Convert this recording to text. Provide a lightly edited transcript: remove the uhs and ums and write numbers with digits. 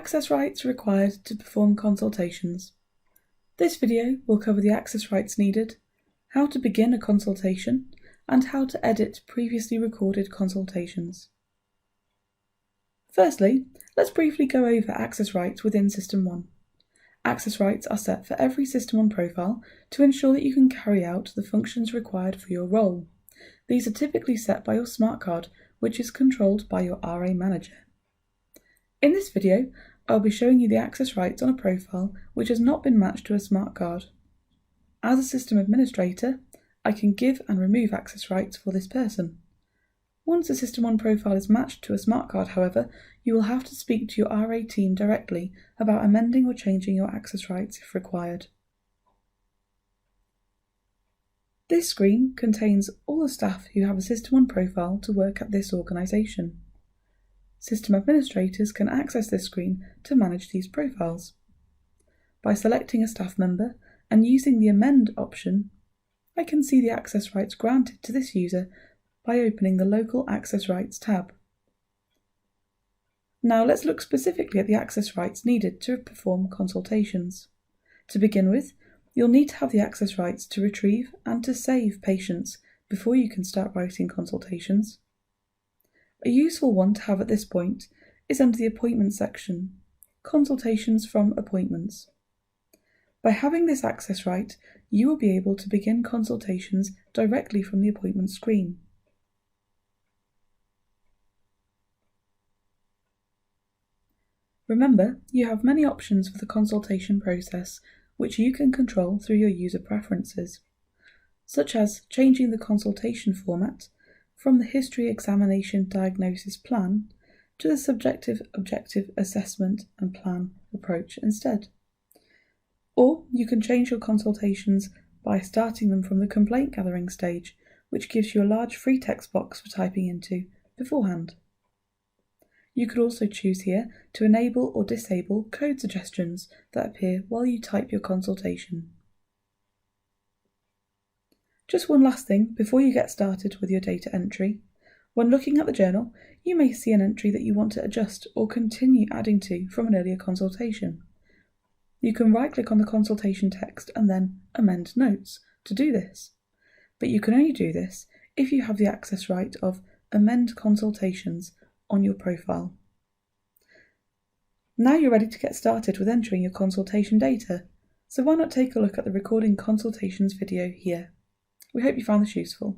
Access rights required to perform consultations. This video will cover the access rights needed, how to begin a consultation, and how to edit previously recorded consultations. Firstly, let's briefly go over access rights within System 1. Access rights are set for every System 1 profile to ensure that you can carry out the functions required for your role. These are typically set by your smart card, which is controlled by your RA manager. In this video, I'll be showing you the access rights on a profile which has not been matched to a smart card. As a system administrator, I can give and remove access rights for this person. Once a System 1 profile is matched to a smart card, however, you will have to speak to your RA team directly about amending or changing your access rights if required. This screen contains all the staff who have a System 1 profile to work at this organisation. System administrators can access this screen to manage these profiles. By selecting a staff member and using the Amend option, I can see the access rights granted to this user by opening the Local Access Rights tab. Now let's look specifically at the access rights needed to perform consultations. To begin with, you'll need to have the access rights to retrieve and to save patients before you can start writing consultations. A useful one to have at this point is under the Appointments section, Consultations from Appointments. By having this access right, you will be able to begin consultations directly from the appointment screen. Remember, you have many options for the consultation process, which you can control through your user preferences, such as changing the consultation format from the History Examination Diagnosis Plan to the Subjective Objective Assessment and Plan approach instead. Or you can change your consultations by starting them from the complaint gathering stage, which gives you a large free text box for typing into beforehand. You could also choose here to enable or disable code suggestions that appear while you type your consultation. Just one last thing before you get started with your data entry. When looking at the journal, you may see an entry that you want to adjust or continue adding to from an earlier consultation. You can right-click on the consultation text and then Amend Notes to do this. But you can only do this if you have the access right of Amend Consultations on your profile. Now you're ready to get started with entering your consultation data, so why not take a look at the Recording Consultations video here. We hope you found this useful.